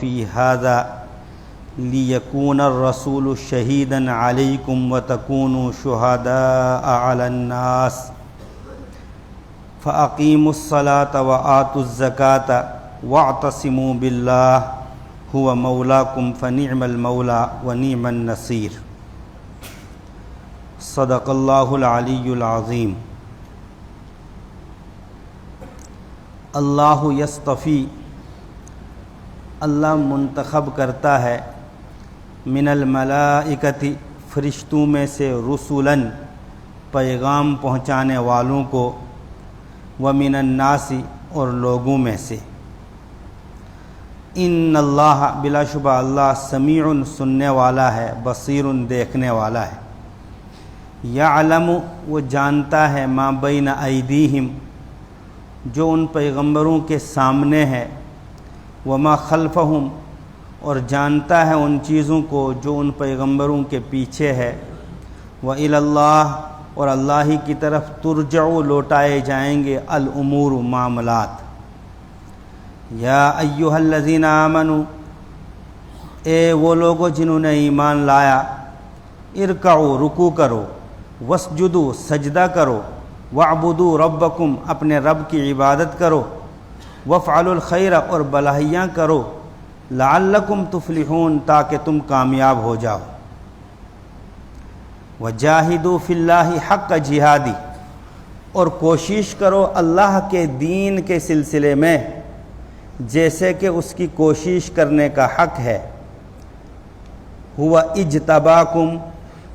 فی ھذا لیکون الرسول شہیدا علیکم وتکونوا شہداء علی الناس فاقیموا الصلاة وآتوا الزکاة واعتصموا باللہ هو مولاکم فنعم المولا ونعم النصیر۔ صدق اللہ العلی العظیم۔ اللہ یصطفی، اللہ منتخب کرتا ہے، من الملائکۃ، فرشتوں میں سے، رسولاً، پیغام پہنچانے والوں کو، ومن الناس، اور لوگوں میں سے۔ ان اللہ، بلا شبہ اللہ، سمیع، سننے والا ہے، بصیر، دیکھنے والا ہے۔ یعلم، وہ جانتا ہے، ما بین ایدیہم، جو ان پیغمبروں کے سامنے ہے، وما خلفہم، اور جانتا ہے ان چیزوں کو جو ان پیغمبروں کے پیچھے ہے۔ وإلی اللہ، اور اللہ ہی کی طرف، ترجع، لوٹائے جائیں گے، الامور، معاملات۔ یا ایھا الذین آمنوا، اے وہ لوگو جنہوں نے ایمان لایا، ارکعوا، رکوع کرو، واسجدوا، سجدہ کرو، واعبدوا ربکم، اپنے رب کی عبادت کرو، وافعلوا الخیر، اور بھلائیاں کرو، لعلکم تفلحون، تاکہ تم کامیاب ہو جاؤ۔ وجاہدوا فی اللہ حق جہادی، اور کوشش کرو اللہ کے دین کے سلسلے میں جیسے کہ اس کی کوشش کرنے کا حق ہے۔ هو اجتباکم،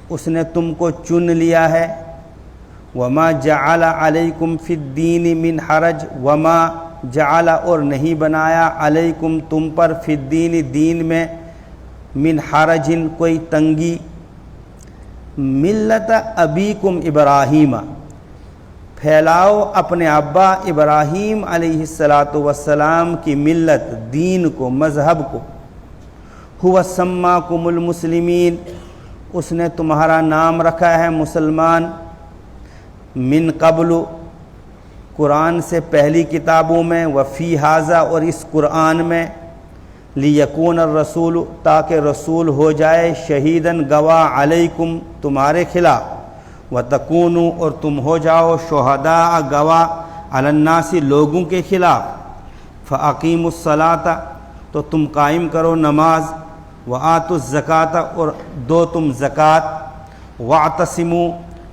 اس نے تم کو چن لیا ہے۔ وما جعل علیکم فی الدین من حرج، وما جعل، اور نہیں بنایا، علیکم، تم پر، فی الدین، دین میں، من حرج، کوئی تنگی، ملت ابیکم ابراہیم، پھیلاؤ اپنے ابا ابراہیم علیہ السلام کی ملت، دین کو، مذہب کو۔ هو سماکم المسلمین، اس نے تمہارا نام رکھا ہے مسلمان، من قبل، قرآن سے پہلی کتابوں میں، وفی ھذا، اور اس قرآن میں، لیکون الرسول، تاکہ رسول ہو جائے، شہیداً، گواہ، علیکم، تمہارے خلاف، وتکونوا، اور تم ہو جاؤ، شہداء، گواہ، علی الناس، لوگوں کے خلاف۔ فاقیموا الصلاۃ، تو تم قائم کرو نماز، وآتوا الزکاۃ، اور دو تم زکوٰۃ، واعتصموا،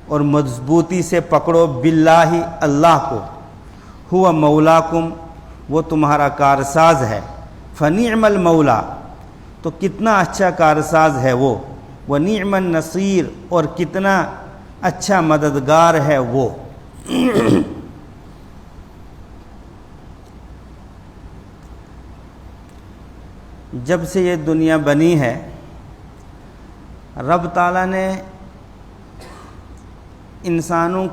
اور مضبوطی سے پکڑو، باللہ، اللہ کو، ہوا مولاکم، وہ تمہارا کارساز ہے، فنعم المولا، تو کتنا اچھا کارساز ہے وہ، ونعم النصیر، اور کتنا اچھا مددگار ہے وہ۔ جب سے یہ دنیا بنی ہے، رب تعالیٰ نے انسانوں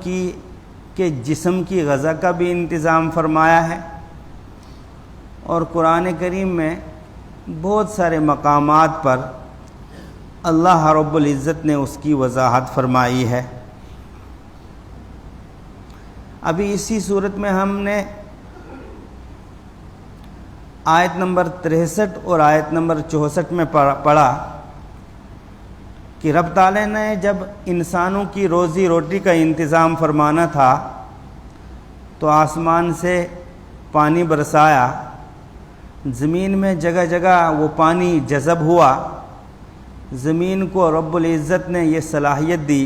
کے جسم کی غذا کا بھی انتظام فرمایا ہے، اور قرآن کریم میں بہت سارے مقامات پر اللہ رب العزت نے اس کی وضاحت فرمائی ہے۔ ابھی اسی صورت میں ہم نے آیت نمبر 63 اور آیت نمبر 64 میں پڑھا کہ رب تعالیٰ نے جب انسانوں کی روزی روٹی کا انتظام فرمانا تھا تو آسمان سے پانی برسایا، زمین میں جگہ جگہ وہ پانی جذب ہوا، زمین کو رب العزت نے یہ صلاحیت دی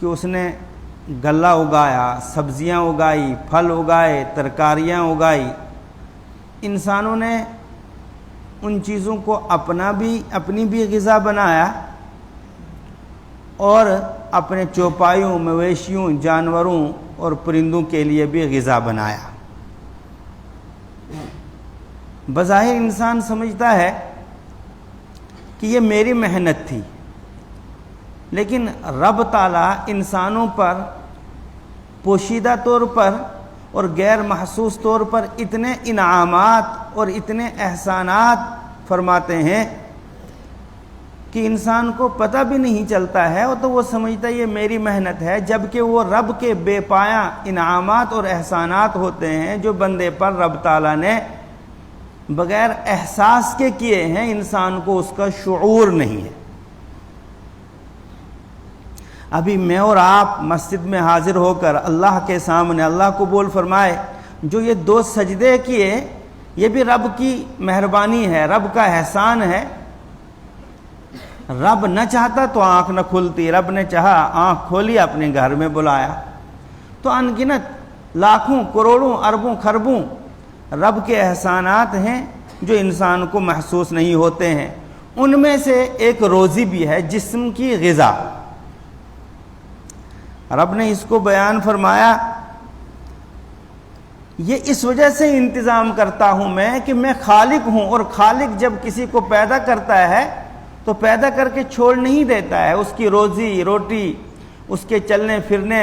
کہ اس نے غلہ اگایا، سبزیاں اگائی، پھل اگائے، ترکاریاں اگائی۔ انسانوں نے ان چیزوں کو اپنی بھی غذا بنایا، اور اپنے چوپایوں، مویشیوں، جانوروں اور پرندوں کے لیے بھی غذا بنایا۔ بظاہر انسان سمجھتا ہے کہ یہ میری محنت تھی، لیکن رب تعالیٰ انسانوں پر پوشیدہ طور پر اور غیر محسوس طور پر اتنے انعامات اور اتنے احسانات فرماتے ہیں کہ انسان کو پتہ بھی نہیں چلتا ہے، اور تو وہ سمجھتا ہے یہ میری محنت ہے، جبکہ وہ رب کے بے پایہ انعامات اور احسانات ہوتے ہیں جو بندے پر رب تعالیٰ نے بغیر احساس کے کیے ہیں انسان کو اس کا شعور نہیں ہے۔ ابھی میں اور آپ مسجد میں حاضر ہو کر اللہ کے سامنے اللہ قبول فرمائے جو یہ 2 سجدے کیے، یہ بھی رب کی مہربانی ہے، رب کا احسان ہے۔ رب نہ چاہتا تو آنکھ نہ کھلتی، رب نے چاہا آنکھ کھولی، اپنے گھر میں بلایا۔ تو انگنت لاکھوں کروڑوں اربوں خربوں رب کے احسانات ہیں جو انسان کو محسوس نہیں ہوتے ہیں۔ ان میں سے ایک روزی بھی ہے، جسم کی غذا۔ رب نے اس کو بیان فرمایا، یہ اس وجہ سے انتظام کرتا ہوں میں کہ میں خالق ہوں، اور خالق جب کسی کو پیدا کرتا ہے تو پیدا کر کے چھوڑ نہیں دیتا ہے، اس کی روزی روٹی، اس کے چلنے پھرنے،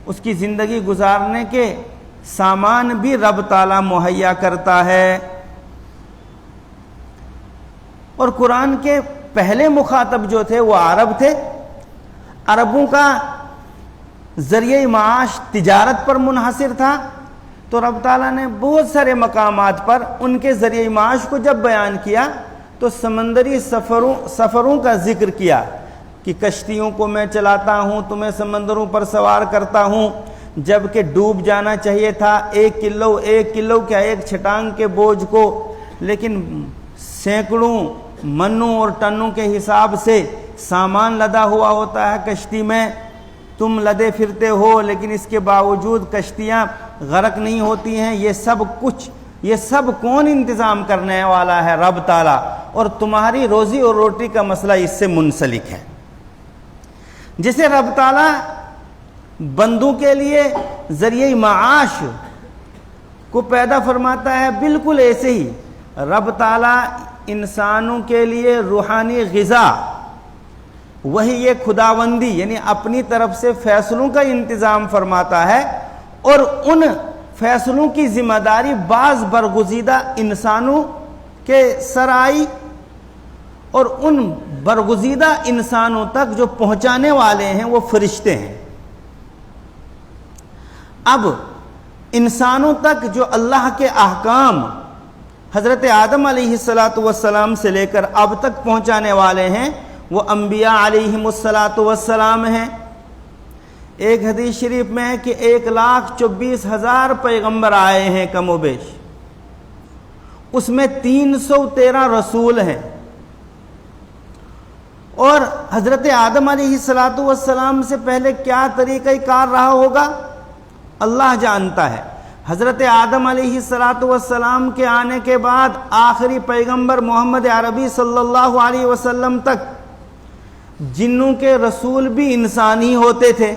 اس کی زندگی گزارنے کے سامان بھی رب تعالیٰ مہیا کرتا ہے۔ اور قرآن کے پہلے مخاطب جو تھے وہ عرب تھے، عربوں کا ذریعہ معاش تجارت پر منحصر تھا، تو رب تعالیٰ نے بہت سارے مقامات پر ان کے ذریعہ معاش کو جب بیان کیا تو سمندری سفروں کا ذکر کیا کہ کشتیوں کو میں چلاتا ہوں، تمہیں سمندروں پر سوار کرتا ہوں، جبکہ ڈوب جانا چاہیے تھا 1 کلو کیا ایک چھٹانگ کے بوجھ کو، لیکن سینکڑوں منوں اور ٹنوں کے حساب سے سامان لدا ہوا ہوتا ہے کشتی میں، تم لدے پھرتے ہو، لیکن اس کے باوجود کشتیاں غرق نہیں ہوتی ہیں۔ یہ سب کون انتظام کرنے والا ہے؟ رب تعالیٰ۔ اور تمہاری روزی اور روٹی کا مسئلہ اس سے منسلک ہے۔ جسے رب تعالیٰ بندوں کے لیے ذریعہ معاش کو پیدا فرماتا ہے، بالکل ایسے ہی رب تعالیٰ انسانوں کے لیے روحانی غذا، وہی یہ خداوندی یعنی اپنی طرف سے فیصلوں کا انتظام فرماتا ہے، اور ان فیصلوں کی ذمہ داری بعض برگزیدہ انسانوں کے سر آئی، اور ان برگزیدہ انسانوں تک جو پہنچانے والے ہیں وہ فرشتے ہیں۔ اب انسانوں تک جو اللہ کے احکام حضرت آدم علیہ السلام سے لے کر اب تک پہنچانے والے ہیں وہ انبیاء علیہم السلام ہیں۔ ایک حدیث شریف میں ہے کہ 1,24,000 پیغمبر آئے ہیں کم و بیش، اس میں 313 رسول ہیں، اور حضرت آدم علیہ السلام سے پہلے کیا طریقہ کار رہا ہوگا اللہ جانتا ہے۔ حضرت آدم علیہ السلام کے آنے کے بعد آخری پیغمبر محمد عربی صلی اللہ علیہ وسلم تک جنوں کے رسول بھی انسانی ہوتے تھے،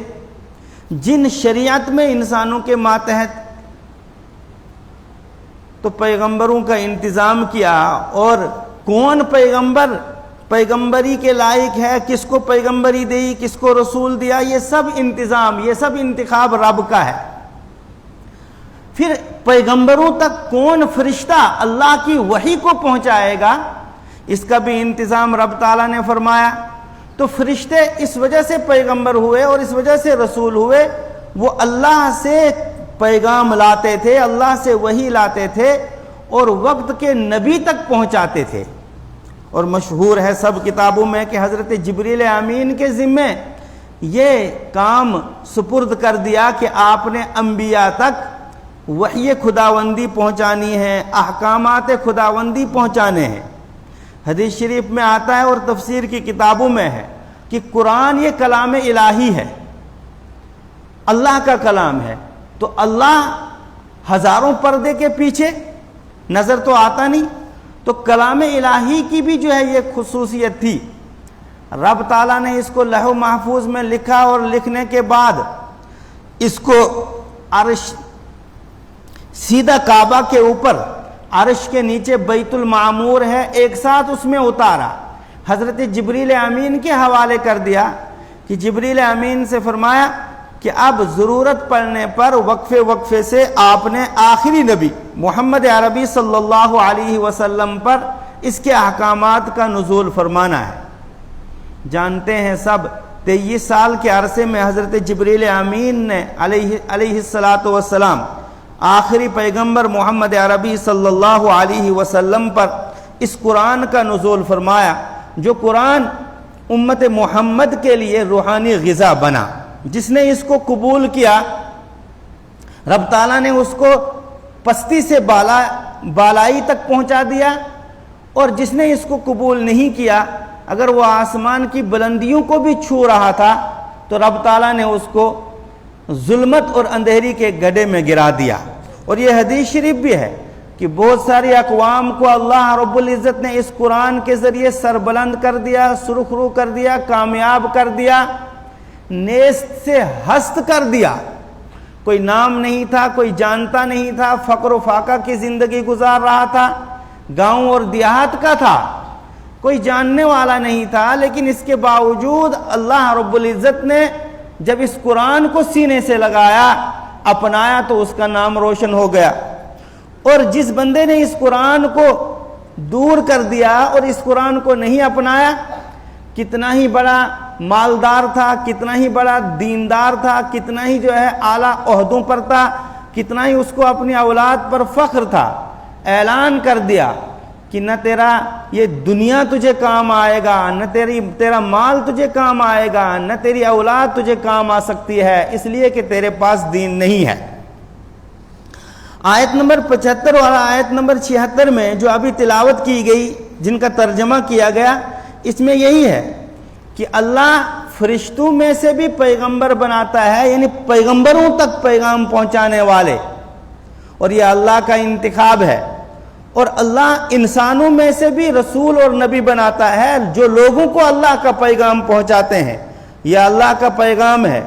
جن شریعت میں انسانوں کے ماتحت، تو پیغمبروں کا انتظام کیا، اور کون پیغمبری کے لائق ہے، کس کو پیغمبری دی، کس کو رسول دیا، یہ سب انتظام، یہ سب انتخاب رب کا ہے۔ پھر پیغمبروں تک کون فرشتہ اللہ کی وحی کو پہنچائے گا، اس کا بھی انتظام رب تعالیٰ نے فرمایا۔ تو فرشتے اس وجہ سے پیغمبر ہوئے اور اس وجہ سے رسول ہوئے، وہ اللہ سے پیغام لاتے تھے، اللہ سے وحی لاتے تھے، اور وقت کے نبی تک پہنچاتے تھے۔ اور مشہور ہے سب کتابوں میں کہ حضرت جبریل امین کے ذمے یہ کام سپرد کر دیا کہ آپ نے انبیاء تک وحی خداوندی پہنچانی ہے، احکامات خداوندی پہنچانے ہیں۔ حدیث شریف میں آتا ہے اور تفسیر کی کتابوں میں ہے کہ قرآن یہ کلام الہی ہے، اللہ کا کلام ہے، تو اللہ ہزاروں پردے کے پیچھے نظر تو آتا نہیں، تو کلام الہی کی بھی جو ہے یہ خصوصیت تھی۔ رب تعالیٰ نے اس کو لوح محفوظ میں لکھا، اور لکھنے کے بعد اس کو عرش سیدھا کعبہ کے اوپر، عرش کے نیچے بیت المعمور ہے، ایک ساتھ اس میں اتارا، حضرت جبریل امین کے حوالے کر دیا کہ جبریل امین سے فرمایا کہ اب ضرورت پڑنے پر وقفے سے آپ نے آخری نبی محمد عربی صلی اللہ علیہ وسلم پر اس کے احکامات کا نزول فرمانا ہے۔ جانتے ہیں سب 23 سال کے عرصے میں حضرت جبریل امین نے علیہ السلام آخری پیغمبر محمد عربی صلی اللہ علیہ وسلم پر اس قرآن کا نزول فرمایا، جو قرآن امت محمد کے لیے روحانی غذا بنا۔ جس نے اس کو قبول کیا، رب تعالیٰ نے اس کو پستی سے بالائی تک پہنچا دیا، اور جس نے اس کو قبول نہیں کیا، اگر وہ آسمان کی بلندیوں کو بھی چھو رہا تھا تو رب تعالیٰ نے اس کو ظلمت اور اندھیری کے گڈھے میں گرا دیا۔ اور یہ حدیث شریف بھی ہے کہ بہت ساری اقوام کو اللہ رب العزت نے اس قرآن کے ذریعے سربلند کر دیا، سرخرو کر دیا، کامیاب کر دیا، نیست سے ہست کر دیا۔ کوئی نام نہیں تھا، کوئی جانتا نہیں تھا، فقر و فاقہ کی زندگی گزار رہا تھا، گاؤں اور دیہات کا تھا، کوئی جاننے والا نہیں تھا، لیکن اس کے باوجود اللہ رب العزت نے جب اس قرآن کو سینے سے لگایا، اپنایا، تو اس کا نام روشن ہو گیا۔ اور جس بندے نے اس قرآن کو دور کر دیا اور اس قرآن کو نہیں اپنایا، کتنا ہی بڑا مالدار تھا، کتنا ہی بڑا دیندار تھا، کتنا ہی جو ہے اعلیٰ عہدوں پر تھا، کتنا ہی اس کو اپنی اولاد پر فخر تھا، اعلان کر دیا کہ نہ تیرا یہ دنیا تجھے کام آئے گا، نہ تیرا مال تجھے کام آئے گا، نہ تیری اولاد تجھے کام آ سکتی ہے، اس لیے کہ تیرے پاس دین نہیں ہے۔ آیت نمبر 75 اور آیت نمبر 76 میں جو ابھی تلاوت کی گئی، جن کا ترجمہ کیا گیا، اس میں یہی ہے کہ اللہ فرشتوں میں سے بھی پیغمبر بناتا ہے، یعنی پیغمبروں تک پیغام پہنچانے والے، اور یہ اللہ کا انتخاب ہے۔ اور اللہ انسانوں میں سے بھی رسول اور نبی بناتا ہے، جو لوگوں کو اللہ کا پیغام پہنچاتے ہیں۔ یہ اللہ کا پیغام ہے،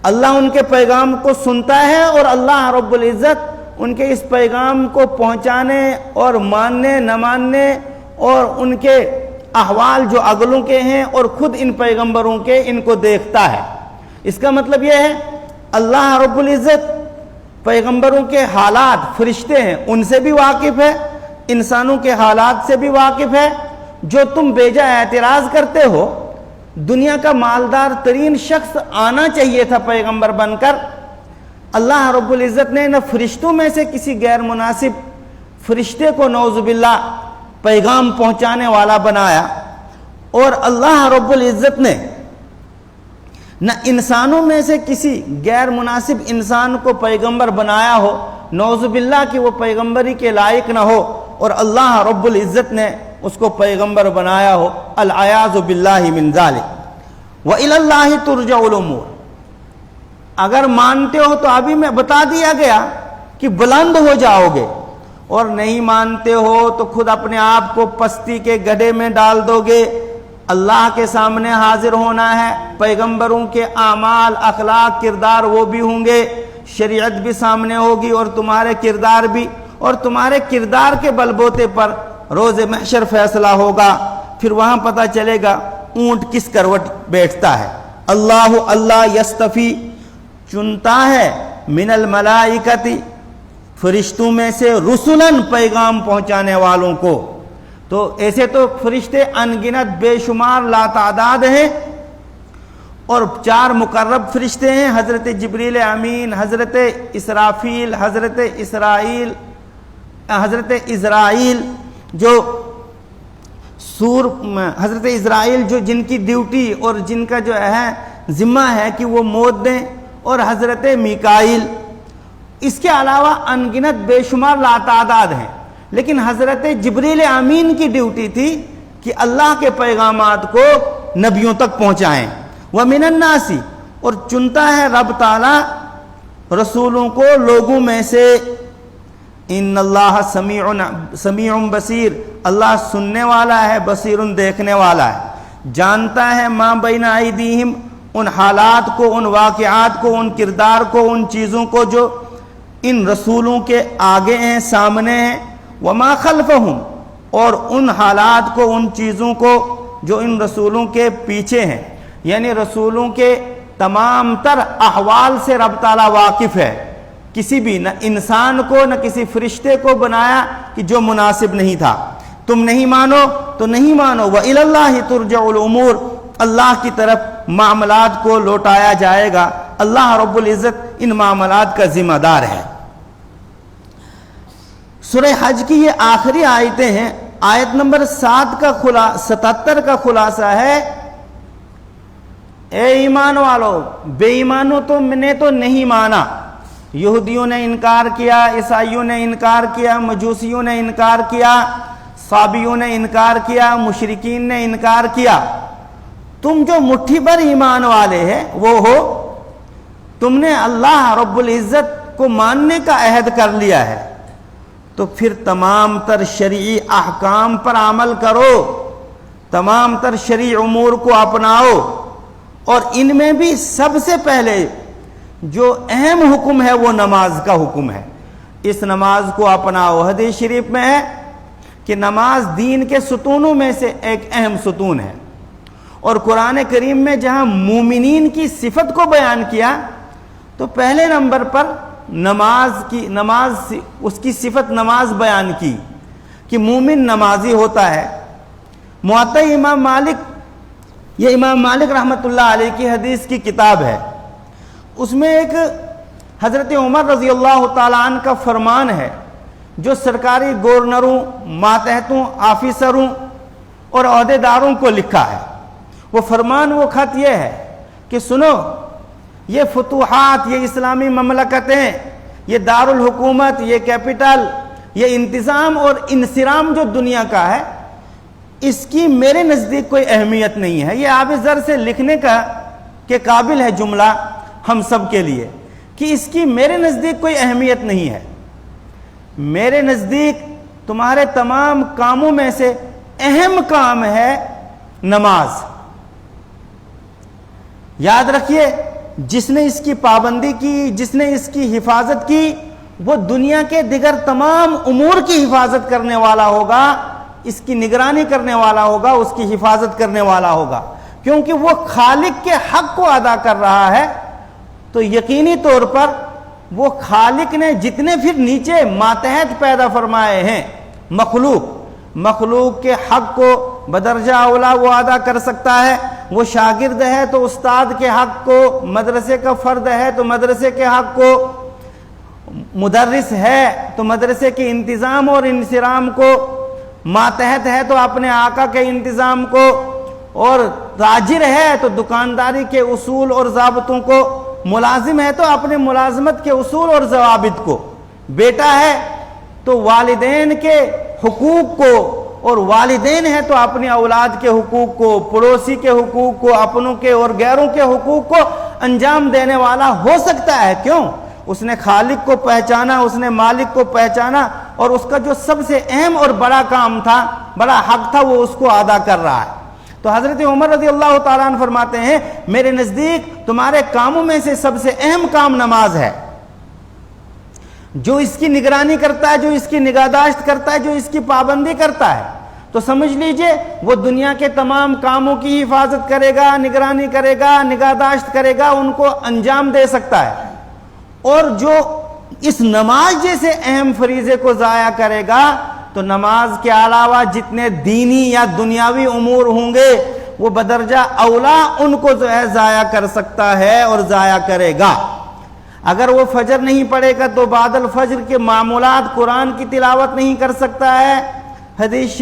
اللہ ان کے پیغام کو سنتا ہے، اور اللہ رب العزت ان کے اس پیغام کو پہنچانے اور ماننے نہ ماننے اور ان کے احوال جو اگلوں کے ہیں اور خود ان پیغمبروں کے، ان کو دیکھتا ہے۔ اس کا مطلب یہ ہے اللہ رب العزت پیغمبروں کے حالات، فرشتے ہیں، ان سے بھی واقف ہے، انسانوں کے حالات سے بھی واقف ہے۔ جو تم بیجا اعتراض کرتے ہو، دنیا کا مالدار ترین شخص آنا چاہیے تھا پیغمبر بن کر، اللہ رب العزت نے نہ فرشتوں میں سے کسی غیر مناسب فرشتے کو نعوذ باللہ پیغام پہنچانے والا بنایا، اور اللہ رب العزت نے نہ انسانوں میں سے کسی غیر مناسب انسان کو پیغمبر بنایا ہو، نعوذ باللہ کہ وہ پیغمبری کے لائق نہ ہو، اور اللہ رب العزت نے اس کو پیغمبر بنایا ہو۔ العیاذ باللہ من ذالک وَإِلَى اللَّهِ تُرْجَعُ الْأُمُورُ۔ اگر مانتے ہو تو ابھی میں بتا دیا گیا کہ بلند ہو جاؤ گے، اور نہیں مانتے ہو تو خود اپنے آپ کو پستی کے گڈھے میں ڈال دو گے۔ اللہ کے سامنے حاضر ہونا ہے، پیغمبروں کے اعمال، اخلاق، کردار وہ بھی ہوں گے، شریعت بھی سامنے ہوگی اور تمہارے کردار بھی، اور تمہارے کردار کے بل بوتے پر روز محشر فیصلہ ہوگا۔ پھر وہاں پتہ چلے گا اونٹ کس کروٹ بیٹھتا ہے۔ اللہ یستفی، چنتا ہے، من الملائکتی، فرشتوں میں سے، رسولن، پیغام پہنچانے والوں کو۔ تو ایسے تو فرشتے انگنت بے شمار لا تعداد ہیں، اور 4 مقرب فرشتے ہیں، حضرت جبریل امین، حضرت اسرافیل، حضرت اسرائیل جو حضرت اسرائیل جو جن کی ڈیوٹی اور جن کا جو ہے ذمہ ہے کہ وہ موت دیں، اور حضرت میکائیل۔ اس کے علاوہ انگنت بے شمار لا تعداد ہیں، لیکن حضرت جبریل امین کی ڈیوٹی تھی کہ اللہ کے پیغامات کو نبیوں تک پہنچائیں۔ وَمِنَ النَّاسِ، اور چنتا ہے رب تعالیٰ رسولوں کو لوگوں میں سے۔ ان اللہ سمیع بصیر، اللہ سننے والا ہے، بصیر دیکھنے والا ہے، جانتا ہے ما بین ایدیہم، ان حالات کو، ان واقعات کو، ان کردار کو، ان چیزوں کو جو ان رسولوں کے آگے ہیں، سامنے ہیں، وما خلفہم، اور ان حالات کو، ان چیزوں کو جو ان رسولوں کے پیچھے ہیں، یعنی رسولوں کے تمام تر احوال سے رب تعالیٰ واقف ہے۔ کسی بھی، نہ انسان کو نہ کسی فرشتے کو بنایا کہ جو مناسب نہیں تھا۔ تم نہیں مانو تو نہیں مانو، وَإِلَى اللَّهِ تُرْجَعُ الْأُمُورُ، اللہ کی طرف معاملات کو لوٹایا جائے گا۔ اللہ رب العزت ان معاملات کا ذمہ دار ہے۔ سورہ حج کی یہ آخری آیتیں ہیں. آیت نمبر 77 کا خلاصہ ہے، اے ایمان والو، بے ایمانوں نے تو نہیں مانا. یہودیوں نے انکار کیا، عیسائیوں نے انکار کیا، مجوسیوں نے انکار کیا، صابیوں نے انکار کیا، مشرکین نے انکار کیا. تم جو مٹھی بھر ایمان والے ہیں وہ ہو، تم نے اللہ رب العزت کو ماننے کا عہد کر لیا ہے، تو پھر تمام تر شرعی احکام پر عمل کرو، تمام تر شرعی امور کو اپناؤ. اور ان میں بھی سب سے پہلے جو اہم حکم ہے وہ نماز کا حکم ہے. اس نماز کو اپناؤ. حدیث شریف میں ہے کہ نماز دین کے ستونوں میں سے ایک اہم ستون ہے. اور قرآن کریم میں جہاں مومنین کی صفت کو بیان کیا تو پہلے نمبر پر اس کی صفت نماز بیان کی کہ مومن نمازی ہوتا ہے. موطا امام مالک، یہ امام مالک رحمۃ اللہ علیہ کی حدیث کی کتاب ہے. اس میں ایک حضرت عمر رضی اللہ تعالیٰ عنہ کا فرمان ہے جو سرکاری گورنروں، ماتحتوں، آفیسروں اور عہدیداروں کو لکھا ہے. وہ فرمان، وہ خط یہ ہے کہ سنو، یہ فتوحات، یہ اسلامی مملکتیں، یہ دارالحکومت، یہ کیپٹل، یہ انتظام اور انصرام جو دنیا کا ہے، اس کی میرے نزدیک کوئی اہمیت نہیں ہے. یہ آب زر سے لکھنے کے قابل ہے جملہ ہم سب کے لیے کہ اس کی میرے نزدیک کوئی اہمیت نہیں ہے. میرے نزدیک تمہارے تمام کاموں میں سے اہم کام ہے نماز. یاد رکھیے، جس نے اس کی پابندی کی، جس نے اس کی حفاظت کی، وہ دنیا کے دیگر تمام امور کی حفاظت کرنے والا ہوگا، اس کی نگرانی کرنے والا ہوگا، اس کی حفاظت کرنے والا ہوگا. کیونکہ وہ خالق کے حق کو ادا کر رہا ہے، تو یقینی طور پر وہ خالق نے جتنے پھر نیچے ماتحت پیدا فرمائے ہیں مخلوق کے حق کو بدرجہ اولا وہ ادا کر سکتا ہے. وہ شاگرد ہے تو استاد کے حق کو، مدرسے کا فرد ہے تو مدرسے کے حق کو، مدرس ہے تو مدرسے کے انتظام اور انصرام کو، ماتحت ہے تو اپنے آقا کے انتظام کو، اور تاجر ہے تو دکانداری کے اصول اور ضابطوں کو، ملازم ہے تو اپنے ملازمت کے اصول اور ضوابط کو، بیٹا ہے تو والدین کے حقوق کو، اور والدین ہے تو اپنی اولاد کے حقوق کو، پڑوسی کے حقوق کو، اپنوں کے اور غیروں کے حقوق کو انجام دینے والا ہو سکتا ہے. کیوں؟ اس نے خالق کو پہچانا، اس نے مالک کو پہچانا، اور اس کا جو سب سے اہم اور بڑا کام تھا، بڑا حق تھا، وہ اس کو ادا کر رہا ہے. تو حضرت عمر رضی اللہ تعالیٰ عنہ فرماتے ہیں، میرے نزدیک تمہارے کاموں میں سے سب سے اہم کام نماز ہے. جو اس کی نگرانی کرتا ہے، جو اس کی نگہداشت کرتا ہے، جو اس کی پابندی کرتا ہے، تو سمجھ لیجئے وہ دنیا کے تمام کاموں کی حفاظت کرے گا، نگرانی کرے گا، نگہداشت کرے گا، ان کو انجام دے سکتا ہے. اور جو اس نماز جیسے اہم فریضے کو ضائع کرے گا تو نماز کے علاوہ جتنے دینی یا دنیاوی امور ہوں گے وہ بدرجہ اولا ان کو جو ہے ضائع کر سکتا ہے اور ضائع کرے گا. اگر وہ فجر نہیں پڑھے گا تو بعد الفجر کے معمولات، قرآن کی تلاوت نہیں کر سکتا ہے، حدیث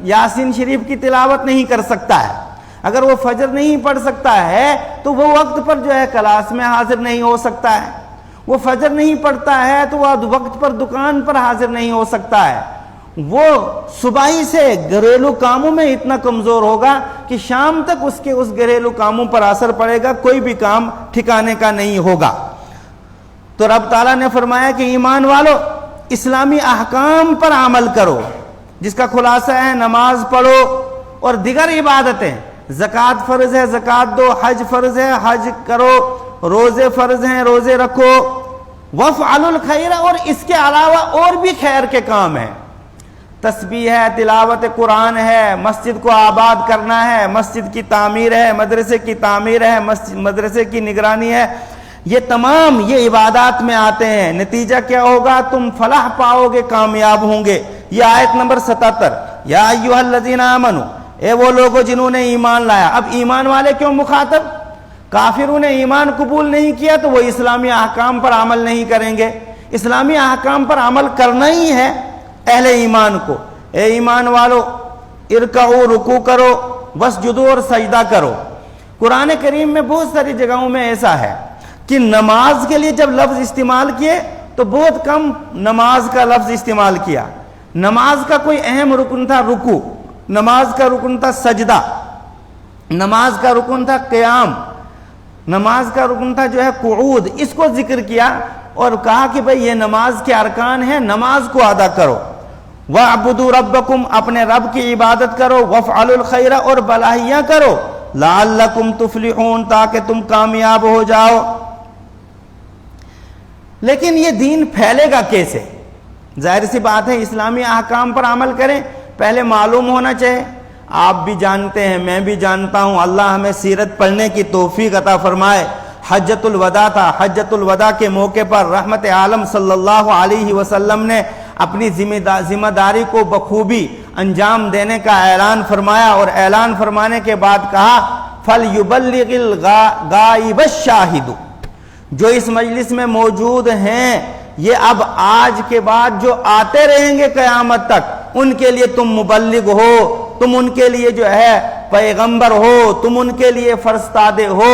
یاسین شریف کی تلاوت نہیں کر سکتا ہے. اگر وہ فجر نہیں پڑھ سکتا ہے تو وہ وقت پر جو ہے کلاس میں حاضر نہیں ہو سکتا ہے. وہ فجر نہیں پڑھتا ہے تو وہ وقت پر دکان پر حاضر نہیں ہو سکتا ہے. وہ صبح سے گھریلو کاموں میں اتنا کمزور ہوگا کہ شام تک اس کے اس گھریلو کاموں پر اثر پڑے گا، کوئی بھی کام ٹھکانے کا نہیں ہوگا. تو رب تعالیٰ نے فرمایا کہ ایمان والو، اسلامی احکام پر عمل کرو، جس کا خلاصہ ہے نماز پڑھو اور دیگر عبادتیں. زکوٰۃ فرض ہے، زکوٰۃ دو، حج فرض ہے، حج کرو، روزے فرض ہیں، روزے رکھو، وَافْعَلُوا الْخَيْرَ، اور اس کے علاوہ اور بھی خیر کے کام ہیں. تسبیح ہے، تلاوت قرآن ہے، مسجد کو آباد کرنا ہے، مسجد کی تعمیر ہے، مدرسے کی تعمیر ہے، مدرسے کی نگرانی ہے. یہ تمام یہ عبادات میں آتے ہیں. نتیجہ کیا ہوگا؟ تم فلاح پاؤ گے، کامیاب ہوں گے. یہ آیت نمبر 77. یا ایھا الذین آمنوا، اے وہ لوگوں جنہوں نے ایمان لایا. اب ایمان والے کیوں مخاطب؟ کافروں نے ایمان قبول نہیں کیا تو وہ اسلامی احکام پر عمل نہیں کریں گے. اسلامی احکام پر عمل کرنا ہی ہے اہل ایمان کو۔ اے ایمان والو ارکعو، رکوع کرو، واسجدو، اور سجدہ کرو۔ قرآن کریم میں بہت ساری جگہوں میں ایسا ہے کہ نماز کے لیے جب لفظ استعمال کیے تو بہت کم نماز کا لفظ استعمال کیا۔ نماز کا کوئی اہم رکن تھا رکوع، نماز کا رکن تھا سجدہ، نماز کا رکن تھا قیام، نماز کا رکن تھا جو ہے قعود، اس کو ذکر کیا اور کہا کہ بھئی یہ نماز کے ارکان ہیں، نماز کو ادا کرو۔ وَاعْبُدُوا رَبَّكُمْ، اپنے رب کی عبادت کرو، وَافْعَلُوا الْخَيْرَ، اور بھلائیاں کرو، لَعَلَّكُمْ تُفْلِحُونَ، تاکہ تم کامیاب ہو جاؤ۔ لیکن یہ دین پھیلے گا کیسے؟ ظاہر سی بات ہے اسلامی احکام پر عمل کریں، پہلے معلوم ہونا چاہیے۔ آپ بھی جانتے ہیں، میں بھی جانتا ہوں، اللہ ہمیں سیرت پڑھنے کی توفیق عطا فرمائے۔ حجۃ الوداع تھا، حجۃ الوداع کے موقع پر رحمت عالم صلی اللہ علیہ وسلم نے اپنی ذمہ داری کو بخوبی انجام دینے کا اعلان فرمایا، اور اعلان فرمانے کے بعد کہا فَلْيُبَلِّغِ الْغَائِبَ الشَّاهِدُ، جو اس مجلس میں موجود ہیں، یہ اب آج کے بعد جو آتے رہیں گے قیامت تک، ان کے لیے تم مبلغ ہو، تم ان کے لیے جو ہے پیغمبر ہو، تم ان کے لیے فرستادے ہو،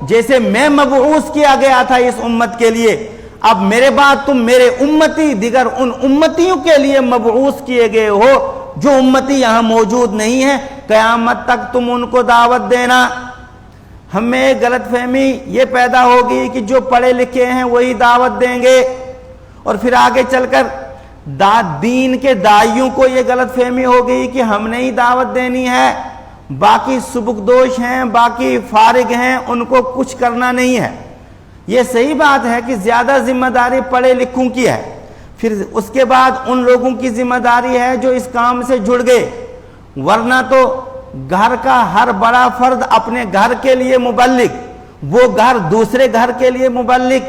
جیسے میں مبعوث کیا گیا تھا اس امت کے لیے، اب میرے بعد تم میرے امتی دیگر ان امتیوں کے لیے مبعوث کیے گئے ہو جو امتی یہاں موجود نہیں ہیں، قیامت تک تم ان کو دعوت دینا۔ ہمیں ایک غلط فہمی یہ پیدا ہوگی کہ جو پڑھے لکھے ہیں وہی دعوت دیں گے، اور پھر آگے چل کر دین کے داعیوں کو یہ غلط فہمی ہو گئی کہ ہم نے ہی دعوت دینی ہے، باقی سبکدوش ہیں، باقی فارغ ہیں، ان کو کچھ کرنا نہیں ہے۔ یہ صحیح بات ہے کہ زیادہ ذمہ داری پڑھے لکھوں کی ہے، پھر اس کے بعد ان لوگوں کی ذمہ داری ہے جو اس کام سے جڑ گئے، ورنہ تو گھر کا ہر بڑا فرد اپنے گھر کے لیے مبلغ، وہ گھر دوسرے گھر کے لیے مبلغ،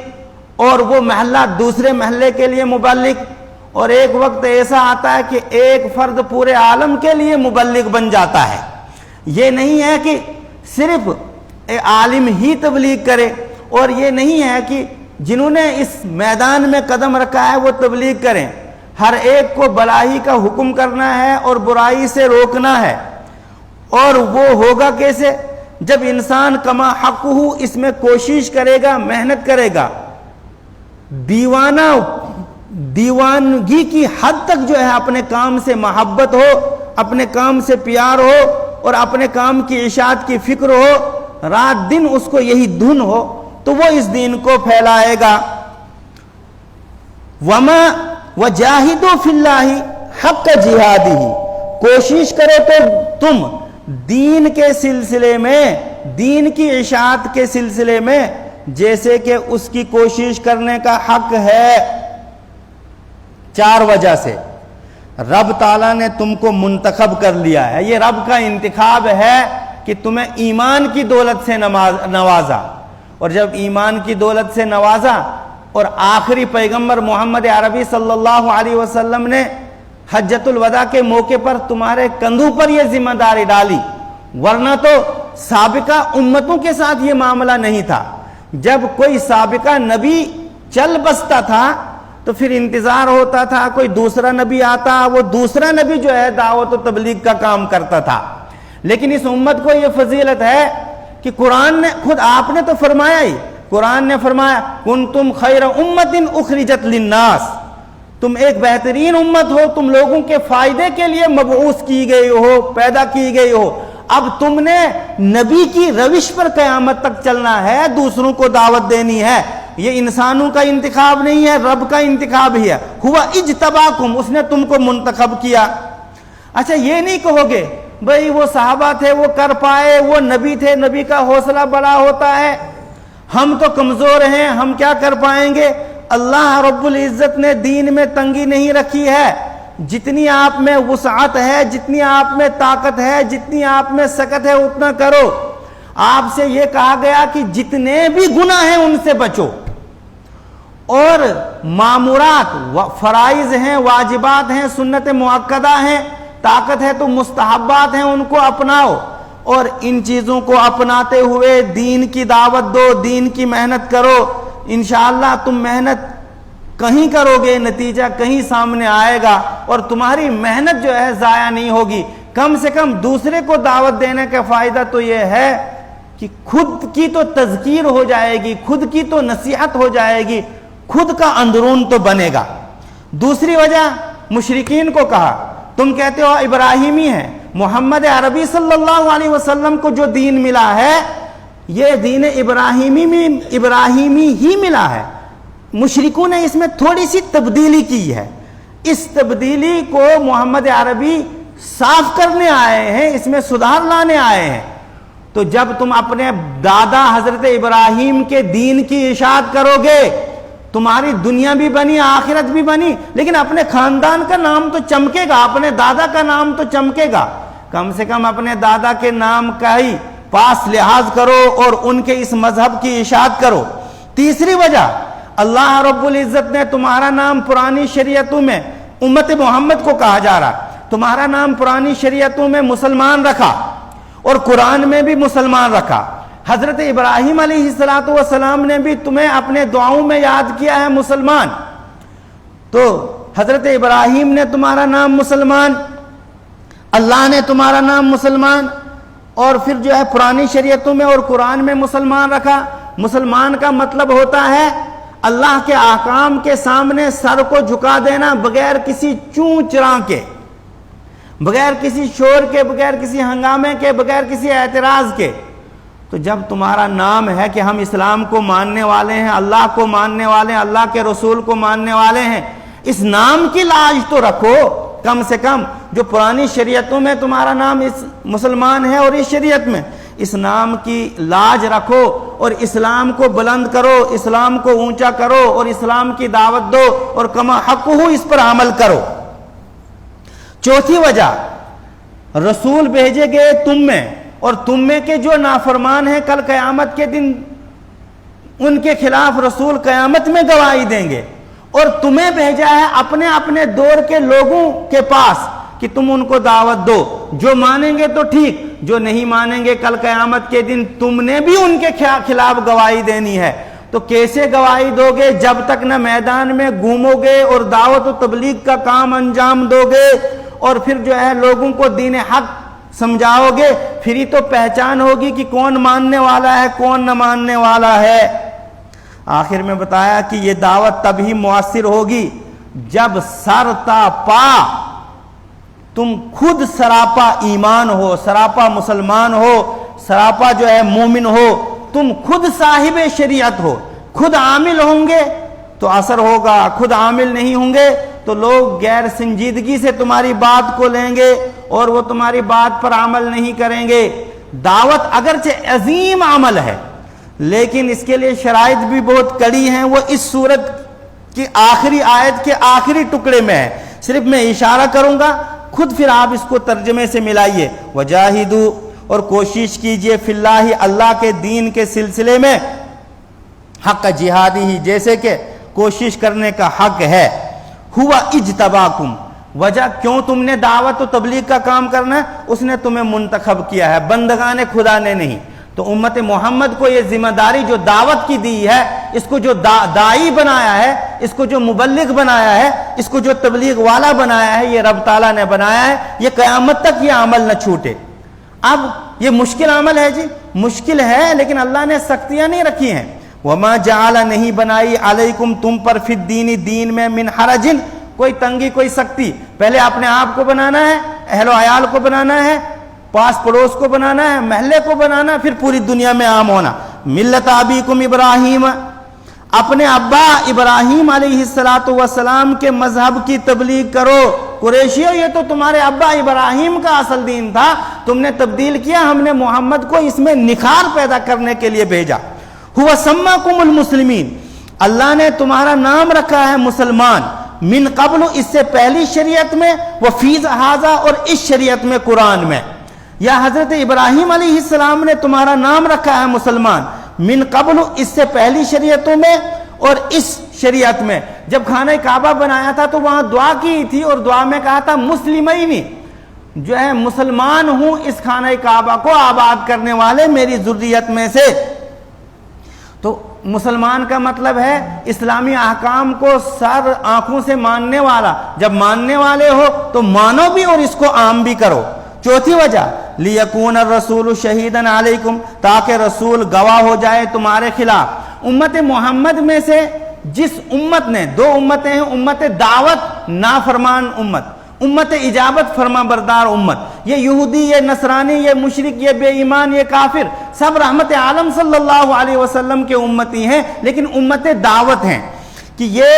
اور وہ محلہ دوسرے محلے کے لیے مبلغ، اور ایک وقت ایسا آتا ہے کہ ایک فرد پورے عالم کے لیے مبلغ بن جاتا ہے۔ یہ نہیں ہے کہ صرف عالم ہی تبلیغ کرے، اور یہ نہیں ہے کہ جنہوں نے اس میدان میں قدم رکھا ہے وہ تبلیغ کریں، ہر ایک کو بھلائی کا حکم کرنا ہے اور برائی سے روکنا ہے۔ اور وہ ہوگا کیسے؟ جب انسان کما حق ہو اس میں کوشش کرے گا، محنت کرے گا، دیوانگی کی حد تک جو ہے اپنے کام سے محبت ہو، اپنے کام سے پیار ہو، اور اپنے کام کی اشاعت کی فکر ہو، رات دن اس کو یہی دھن ہو، تو وہ اس دین کو پھیلائے گا۔ وَمَا وَجَاهِدُوا فِي اللَّهِ حَقَّ جِهَادِهِ، کوشش کرو تو تم دین کے سلسلے میں، دین کی اشاعت کے سلسلے میں جیسے کہ اس کی کوشش کرنے کا حق ہے۔ 4 وجہ سے رب تعالیٰ نے تم کو منتخب کر لیا ہے، یہ رب کا انتخاب ہے کہ تمہیں ایمان کی دولت سے نوازا، اور جب ایمان کی دولت سے نوازا اور آخری پیغمبر محمد عربی صلی اللہ علیہ وسلم نے حجۃ الوداع کے موقع پر تمہارے کندھوں پر یہ ذمہ داری ڈالی، ورنہ تو سابقہ امتوں کے ساتھ یہ معاملہ نہیں تھا۔ جب کوئی سابقہ نبی چل بستا تھا تو پھر انتظار ہوتا تھا کوئی دوسرا نبی آتا، وہ دوسرا نبی جو ہے دعوت و تبلیغ کا کام کرتا تھا۔ لیکن اس امت کو یہ فضیلت ہے کہ قرآن نے خود آپ نے تو فرمایا ہی، قرآن نے فرمایا کنتم خیر امت اخرجت للناس، تم ایک بہترین امت ہو، تم لوگوں کے فائدے کے لیے مبعوث کی گئی ہو، پیدا کی گئی ہو۔ اب تم نے نبی کی روش پر قیامت تک چلنا ہے، دوسروں کو دعوت دینی ہے۔ یہ انسانوں کا انتخاب نہیں ہے، رب کا انتخاب ہی ہے۔ ہوا اجتباکم، اس نے تم کو منتخب کیا۔ اچھا یہ نہیں کہو گے بھئی وہ صحابہ تھے وہ کر پائے، وہ نبی تھے، نبی کا حوصلہ بڑا ہوتا ہے، ہم تو کمزور ہیں، ہم کیا کر پائیں گے؟ اللہ رب العزت نے دین میں تنگی نہیں رکھی ہے، جتنی آپ میں وسعت ہے، جتنی آپ میں طاقت ہے، جتنی آپ میں سکت ہے اتنا کرو۔ آپ سے یہ کہا گیا کہ جتنے بھی گناہ ہیں ان سے بچو، اور معمورات فرائض ہیں، واجبات ہیں، سنت مؤکدہ ہیں، طاقت ہے تو مستحبات ہیں، ان کو اپناؤ، اور ان چیزوں کو اپناتے ہوئے دین کی دعوت دو، دین کی محنت کرو۔ انشاءاللہ تم محنت کہیں کرو گے نتیجہ کہیں سامنے آئے گا اور تمہاری محنت جو ہے ضائع نہیں ہوگی۔ کم سے کم دوسرے کو دعوت دینے کا فائدہ تو یہ ہے کہ خود کی تو تذکیر ہو جائے گی، خود کی تو نصیحت ہو جائے گی، خود کا اندرون تو بنے گا۔ دوسری وجہ مشرکین کو کہا تم کہتے ہو ابراہیمی ہے، محمد عربی صلی اللہ علیہ وسلم کو جو دین ملا ہے یہ دین ابراہیمی ہی ملا ہے، مشرکوں نے اس میں تھوڑی سی تبدیلی کی ہے، اس تبدیلی کو محمد عربی صاف کرنے آئے ہیں، اس میں سدھار لانے آئے ہیں۔ تو جب تم اپنے دادا حضرت ابراہیم کے دین کی اشاعت کرو گے تمہاری دنیا بھی بنی آخرت بھی بنی، لیکن اپنے خاندان کا نام تو چمکے گا، اپنے دادا کا نام تو چمکے گا۔ کم سے کم اپنے دادا کے نام کا ہی پاس لحاظ کرو اور ان کے اس مذہب کی اشاعت کرو۔ تیسری وجہ اللہ رب العزت نے تمہارا نام پرانی شریعتوں میں امت محمد کو کہا جا رہا، تمہارا نام پرانی شریعتوں میں مسلمان رکھا اور قرآن میں بھی مسلمان رکھا۔ حضرت ابراہیم علیہ السلام نے بھی تمہیں اپنے دعاؤں میں یاد کیا ہے مسلمان، تو حضرت ابراہیم نے تمہارا نام مسلمان، اللہ نے تمہارا نام مسلمان، اور پھر جو ہے پرانی شریعتوں میں اور قرآن میں مسلمان رکھا۔ مسلمان کا مطلب ہوتا ہے اللہ کے احکام کے سامنے سر کو جھکا دینا بغیر کسی چوں چراں کے، بغیر کسی شور کے، بغیر کسی ہنگامے کے، بغیر کسی اعتراض کے۔ تو جب تمہارا نام ہے کہ ہم اسلام کو ماننے والے ہیں، اللہ کو ماننے والے ہیں، اللہ کے رسول کو ماننے والے ہیں، اس نام کی لاج تو رکھو کم سے کم۔ جو پرانی شریعتوں میں تمہارا نام اس مسلمان ہے اور اس شریعت میں، اس نام کی لاج رکھو اور اسلام کو بلند کرو، اسلام کو اونچا کرو اور اسلام کی دعوت دو اور کما حق ہو اس پر عمل کرو۔ چوتھی وجہ رسول بھیجے گئے تم میں، اور تم میں کے جو نافرمان ہیں کل قیامت کے دن ان کے خلاف رسول قیامت میں گواہی دیں گے، اور تمہیں بھیجا ہے اپنے اپنے دور کے لوگوں کے پاس کہ تم ان کو دعوت دو، جو مانیں گے تو ٹھیک، جو نہیں مانیں گے کل قیامت کے دن تم نے بھی ان کے خلاف گواہی دینی ہے۔ تو کیسے گواہی دو گے؟ جب تک نہ میدان میں گھومو گے اور دعوت و تبلیغ کا کام انجام دو گے اور پھر جو ہے لوگوں کو دین حق سمجھاؤ گے، پھر ہی تو پہچان ہوگی کہ کون ماننے والا ہے کون نہ ماننے والا ہے۔ آخر میں بتایا کہ یہ دعوت تب ہی مؤثر ہوگی جب سر تا پا تم خود سراپا ایمان ہو، سراپا مسلمان ہو، سراپا جو ہے مومن ہو، تم خود صاحب شریعت ہو، خود عامل ہوں گے تو اثر ہوگا، خود عامل نہیں ہوں گے تو لوگ غیر سنجیدگی سے تمہاری بات کو لیں گے اور وہ تمہاری بات پر عمل نہیں کریں گے۔ دعوت اگرچہ عظیم عمل ہے لیکن اس کے لیے شرائط بھی بہت کڑی ہیں، وہ اس سورت کی آخری آیت کے آخری ٹکڑے میں ہے، صرف میں اشارہ کروں گا، خود پھر آپ اس کو ترجمے سے ملائیے۔ وجاہدوا، اور کوشش کیجئے، فی اللہ، اللہ کے دین کے سلسلے میں، حق جہادی ہی، جیسے کہ کوشش کرنے کا حق ہے، ہوا اجتباکم، وجہ کیوں تم نے دعوت و تبلیغ کا کام کرنا ہے، اس نے تمہیں منتخب کیا ہے، بندگان خدا نے نہیں۔ تو امت محمد کو یہ ذمہ داری جو دعوت کی دی ہے، اس کو جو داعی بنایا ہے، اس کو جو مبلغ بنایا ہے، اس کو جو تبلیغ والا بنایا ہے، یہ رب تعالیٰ نے بنایا ہے، یہ قیامت تک یہ عمل نہ چھوٹے۔ اب یہ مشکل عمل ہے جی، مشکل ہے، لیکن اللہ نے سختیاں نہیں رکھی ہیں۔ وما جعل، نہیں بنائی، علیکم، تم پر، فی الدین، دین میں، من حرج، کوئی تنگی کوئی سختی۔ پہلے اپنے آپ کو بنانا ہے، اہل و عیال کو بنانا ہے، پاس پڑوس کو بنانا ہے، محلے کو بنانا ہے، پھر پوری دنیا میں عام ہونا۔ ملت ابیکم ابراہیم، اپنے ابا ابراہیم علیہ السلام کے مذہب کی تبلیغ کرو۔ قریشیو، یہ تو تمہارے ابا ابراہیم کا اصل دین تھا، تم نے تبدیل کیا، ہم نے محمد کو اس میں نکھار پیدا کرنے کے لیے بھیجا۔ ہوا سماکم المسلمین، اللہ نے تمہارا نام رکھا ہے مسلمان، من قبل، اس سے پہلی شریعت میں، وفی ھذا، اور اس شریعت میں، قرآن میں۔ یا حضرت ابراہیم علیہ السلام نے تمہارا نام رکھا ہے مسلمان، من قبل، اس سے پہلی شریعتوں میں اور اس شریعت میں۔ جب خانہ کعبہ بنایا تھا تو وہاں دعا کی تھی اور دعا میں کہا تھا مسلمین، جو ہے مسلمان ہوں اس خانہ کعبہ کو آباد کرنے والے میری ذریت میں سے۔ تو مسلمان کا مطلب ہے اسلامی احکام کو سر آنکھوں سے ماننے والا. جب ماننے والے ہو تو مانو بھی اور اس کو عام بھی کرو. چوتھی وجہ لیکون الرسول شہیدن علیکم، تاکہ رسول گواہ ہو جائے تمہارے خلاف. امت محمد میں سے جس امت نے، دو امتیں ہیں، امت دعوت نافرمان امت، امت اجابت فرما بردار امت. یہ یہودی، یہ نصرانی، یہ مشرک، یہ بے ایمان، یہ کافر، سب رحمت عالم صلی اللہ علیہ وسلم کے امتی ہیں، لیکن امت دعوت ہیں. کہ یہ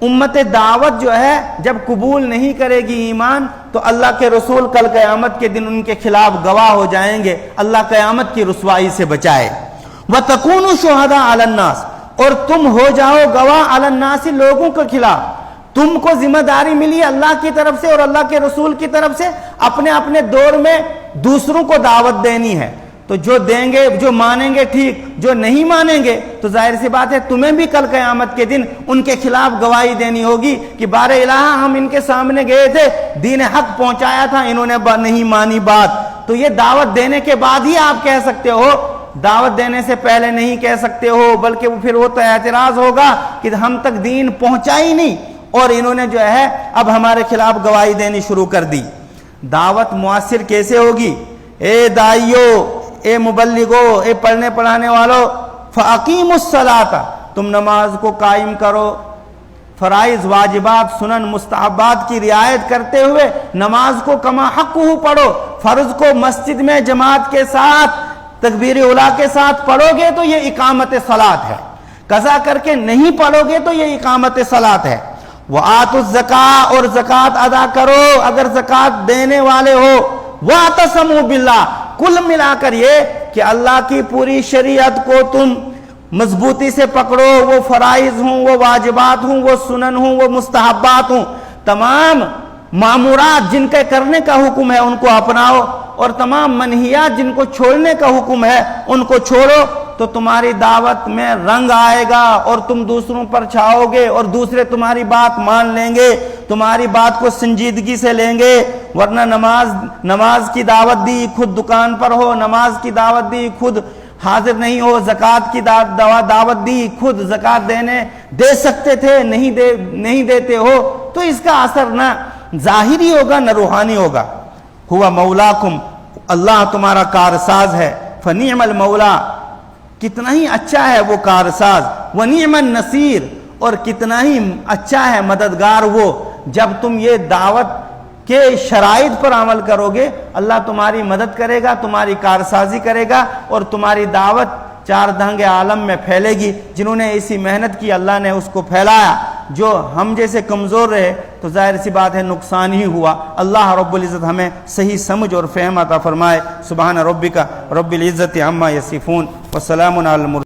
امت دعوت جو ہے جب قبول نہیں کرے گی ایمان تو اللہ کے رسول کل قیامت کے دن ان کے خلاف گواہ ہو جائیں گے. اللہ قیامت کی رسوائی سے بچائے. وَتَكُونُوا شُهَدَاءَ عَلَى النَّاسِ، اور تم ہو جاؤ گواہ علی الناس، لوگوں کے خلاف. تم کو ذمہ داری ملی اللہ کی طرف سے اور اللہ کے رسول کی طرف سے اپنے اپنے دور میں دوسروں کو دعوت دینی ہے. تو جو دیں گے، جو مانیں گے ٹھیک، جو نہیں مانیں گے تو ظاہر سی بات ہے تمہیں بھی کل قیامت کے دن ان کے خلاف گواہی دینی ہوگی کہ بار الہ ہم ان کے سامنے گئے تھے، دین حق پہنچایا تھا، انہوں نے نہیں مانی بات. تو یہ دعوت دینے کے بعد ہی آپ کہہ سکتے ہو، دعوت دینے سے پہلے نہیں کہہ سکتے ہو، بلکہ پھر وہ تو اعتراض ہوگا کہ ہم تک دین پہنچا ہی نہیں اور انہوں نے جو ہے اب ہمارے خلاف گواہی دینی شروع کر دی. دعوت مؤثر کیسے ہوگی؟ اے دائیو، اے مبلغو، اے پڑھنے پڑھانے والو، فَأَقِيمُوا الصَّلَاةَ، تم نماز کو قائم کرو. فرائض، واجبات، سنن، مستحبات کی رعایت کرتے ہوئے نماز کو کما حقہ پڑھو. فرض کو مسجد میں جماعت کے ساتھ تکبیر اولیٰ کے ساتھ پڑھو گے تو یہ اقامت صلاۃ ہے. قضا کر کے نہیں پڑھو گے تو یہ اقامت صلاۃ ہے. وَآتُوا الزَّکَاۃَ، اور زکوٰۃ ادا کرو اگر زکوٰۃ دینے والے ہو. وَاعْتَصِمُوا بِاللَّهِ، کل ملا کر یہ کہ اللہ کی پوری شریعت کو تم مضبوطی سے پکڑو. وہ فرائض ہوں، وہ واجبات ہوں، وہ سنن ہوں، وہ مستحبات ہوں، تمام معمورات جن کے کرنے کا حکم ہے ان کو اپناؤ اور تمام منہیات جن کو چھوڑنے کا حکم ہے ان کو چھوڑو. تو تمہاری دعوت میں رنگ آئے گا اور تم دوسروں پر چھاؤ گے اور دوسرے تمہاری بات مان لیں گے، تمہاری بات کو سنجیدگی سے لیں گے. ورنہ نماز کی دعوت دی، خود دکان پر ہو، نماز کی دعوت دی، خود حاضر نہیں ہو، زکوٰۃ کی دعوت دی، خود زکوٰۃ دے سکتے تھے نہیں دیتے ہو، تو اس کا اثر نہ ظاہری ہوگا نہ روحانی ہوگا. ہوا مولاکم، اللہ تمہارا کارساز ہے. فنعم المولا، کتنا ہی اچھا ہے وہ کارساز. ونعم النصیر، اور کتنا ہی اچھا ہے مددگار وہ. جب تم یہ دعوت کے شرائط پر عمل کرو گے اللہ تمہاری مدد کرے گا، تمہاری کارسازی کرے گا اور تمہاری دعوت چار دھنگ عالم میں پھیلے گی. جنہوں نے ایسی محنت کی اللہ نے اس کو پھیلایا. جو ہم جیسے کمزور رہے تو ظاہر سی بات ہے نقصان ہی ہوا. اللہ رب العزت ہمیں صحیح سمجھ اور فہم عطا فرمائے. سبحان ربک رب العزت عما یصفون وسلام علی المرسلین.